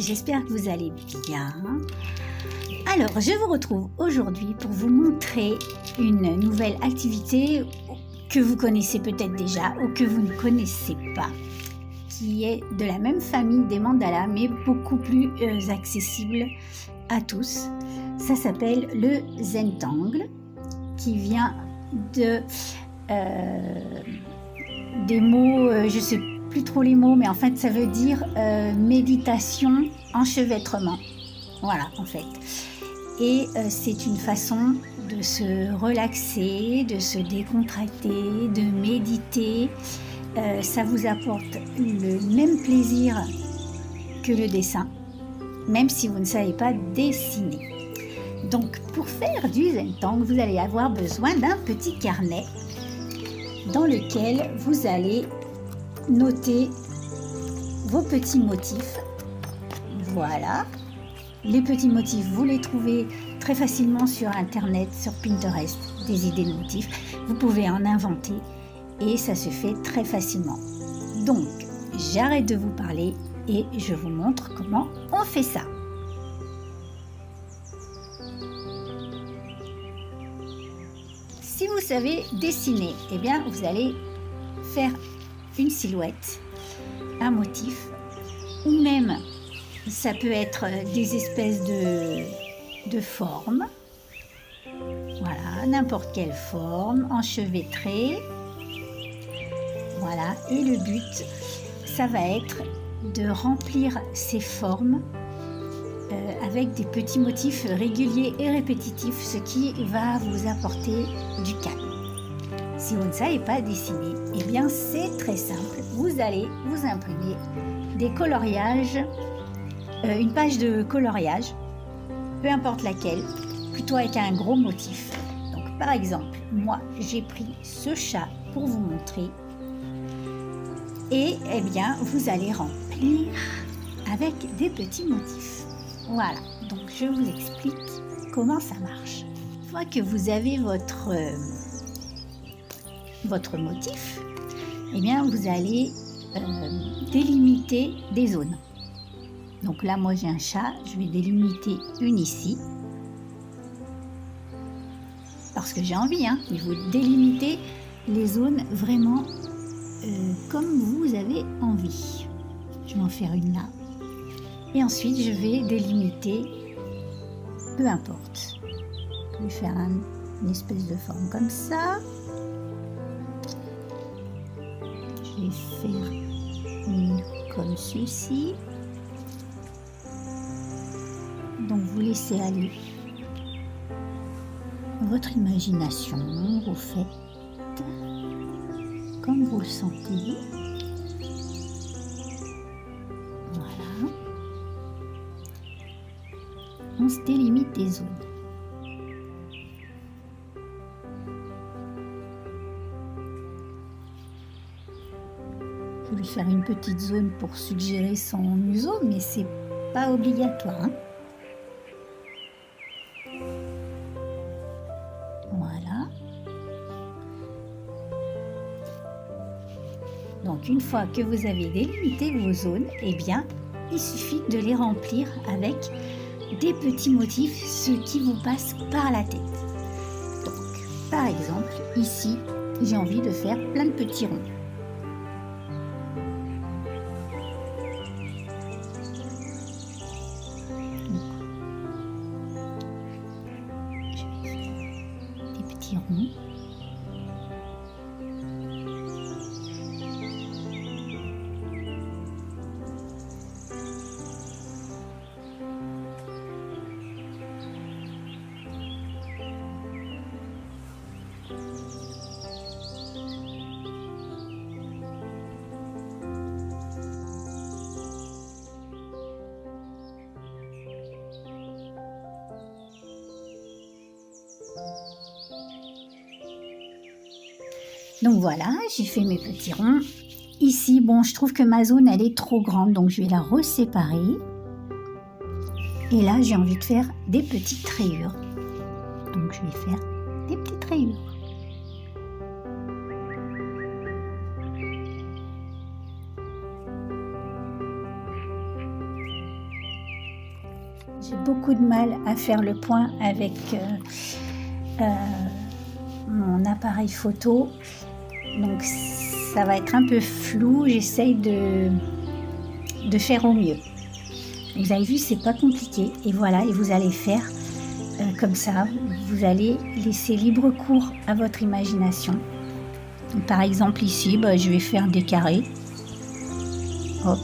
j'espère que vous allez bien. Alors, je vous retrouve aujourd'hui pour vous montrer une nouvelle activité que vous connaissez peut-être déjà ou que vous ne connaissez pas, qui est de la même famille des mandalas, mais beaucoup plus accessible à tous. Ça s'appelle le Zentangle, qui vient de des mots, je ne sais plus trop les mots, mais en fait ça veut dire méditation, enchevêtrement. Voilà, en fait. Et c'est une façon de se relaxer, de se décontracter, de méditer. Ça vous apporte le même plaisir que le dessin, même si vous ne savez pas dessiner. Donc, pour faire du Zentangle, vous allez avoir besoin d'un petit carnet dans lequel vous allez noter vos petits motifs. Voilà. Les petits motifs, vous les trouvez très facilement sur Internet, sur Pinterest, des idées de motifs. Vous pouvez en inventer et ça se fait très facilement. Donc, j'arrête de vous parler et je vous montre comment on fait ça. Si vous savez dessiner, eh bien, vous allez faire une silhouette, un motif, ou même ça peut être des espèces de formes. Voilà, n'importe quelle forme, enchevêtrée. Voilà, et le but, ça va être de remplir ces formes avec des petits motifs réguliers et répétitifs, ce qui va vous apporter du calme. Si vous ne savez pas dessiner, eh bien c'est très simple. Vous allez vous imprimer des coloriages, une page de coloriage, peu importe laquelle, plutôt avec un gros motif. Donc par exemple, moi j'ai pris ce chat pour vous montrer. Et eh bien vous allez remplir avec des petits motifs. Voilà, donc je vous explique comment ça marche. Une fois que vous avez votre motif, eh bien vous allez délimiter des zones. Donc là, moi j'ai un chat, je vais délimiter une ici. Parce que j'ai envie, hein, il faut délimiter les zones vraiment comme vous avez envie. Je vais en faire une là. Et ensuite, je vais délimiter, peu importe. Je vais faire une espèce de forme comme ça. Je vais faire une comme ceci. Donc, vous laissez aller votre imagination, vous faites comme vous le sentez. Voilà. On se délimite des zones. Je vais faire une petite zone pour suggérer son museau, mais c'est pas obligatoire. Hein. Voilà. Donc une fois que vous avez délimité vos zones, eh bien, il suffit de les remplir avec des petits motifs, ce qui vous passe par la tête. Donc, par exemple, ici, j'ai envie de faire plein de petits ronds. Je vais faire des petits ronds. Donc voilà, j'ai fait mes petits ronds. Ici, bon, je trouve que ma zone, elle est trop grande, donc je vais la reséparer. Et là, j'ai envie de faire des petites rayures. Donc je vais faire des petites rayures. beaucoup de mal à faire le point avec mon appareil photo, donc ça va être un peu flou. J'essaye de faire au mieux. Vous avez vu, c'est pas compliqué. Et voilà, et vous allez faire comme ça. Vous allez laisser libre cours à votre imagination. Donc, par exemple ici, je vais faire des carrés. Hop.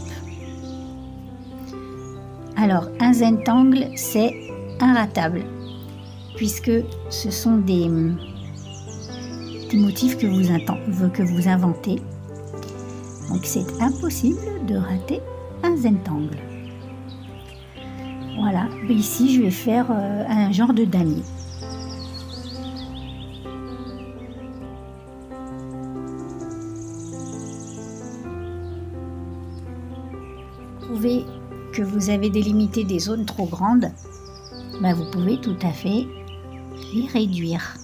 Alors, un zentangle, c'est inratable, puisque ce sont des motifs que vous inventez. Donc, c'est impossible de rater un zentangle. Voilà, mais ici, je vais faire un genre de damier. Trouvez que vous avez délimité des zones trop grandes, vous pouvez tout à fait les réduire.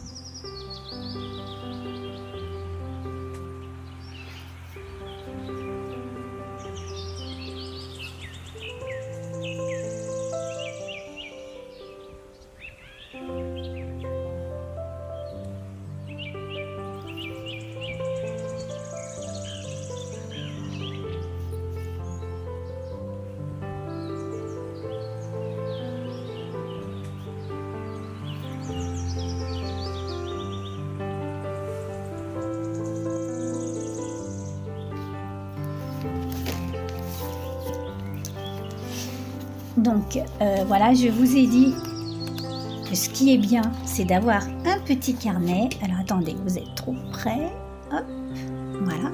Donc voilà, je vous ai dit que ce qui est bien, c'est d'avoir un petit carnet. Alors attendez, vous êtes trop près. Hop, voilà.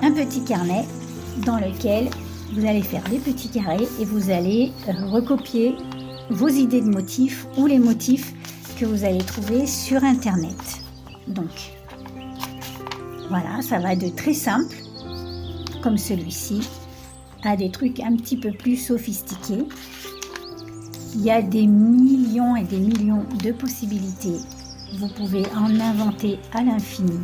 Un petit carnet dans lequel vous allez faire des petits carrés et vous allez recopier vos idées de motifs ou les motifs que vous allez trouver sur Internet. Donc voilà, ça va de très simple, comme celui-ci, à des trucs un petit peu plus sophistiqués. Il y a des millions et des millions de possibilités. Vous pouvez en inventer à l'infini.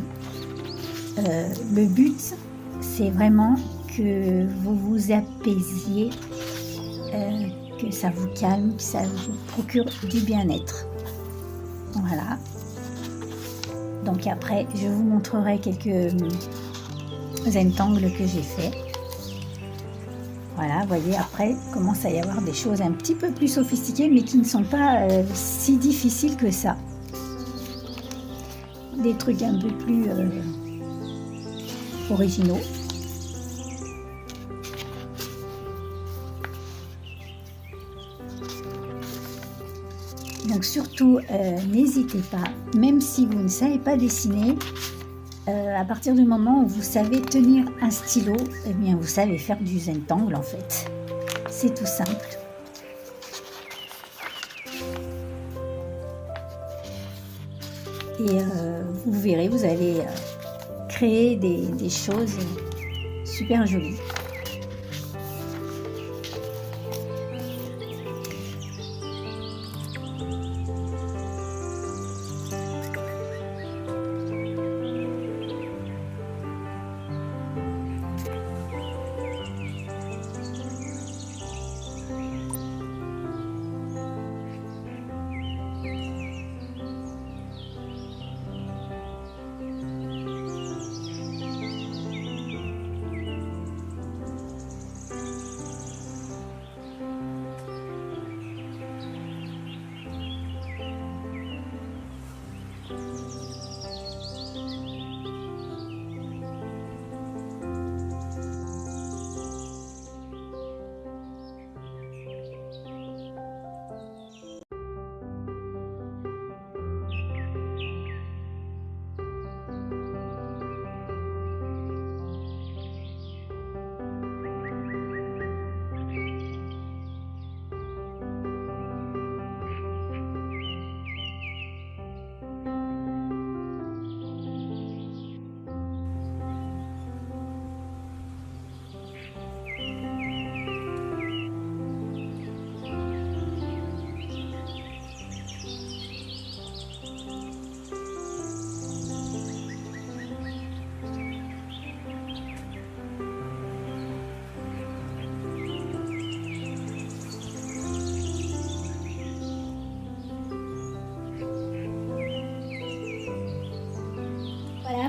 Le but, c'est vraiment que vous vous apaisiez, que ça vous calme, que ça vous procure du bien-être. Voilà. Donc après, je vous montrerai quelques zentangles que j'ai fait. Voilà, vous voyez, après, commence à y avoir des choses un petit peu plus sophistiquées, mais qui ne sont pas si difficiles que ça. Des trucs un peu plus originaux. Donc surtout, n'hésitez pas, même si vous ne savez pas dessiner, à partir du moment où vous savez tenir un stylo, eh bien vous savez faire du zentangle en fait. C'est tout simple. Et vous verrez, vous allez créer des choses super jolies.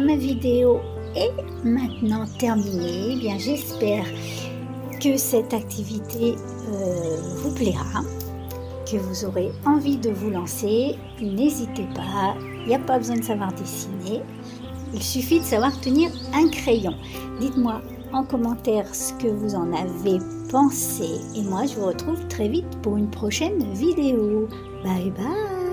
ma vidéo est maintenant terminée. Eh bien, j'espère que cette activité vous plaira, que vous aurez envie de vous lancer. N'hésitez pas, il n'y a pas besoin de savoir dessiner, il suffit de savoir tenir un crayon. Dites-moi en commentaire ce que vous en avez pensé et moi je vous retrouve très vite pour une prochaine vidéo. Bye bye.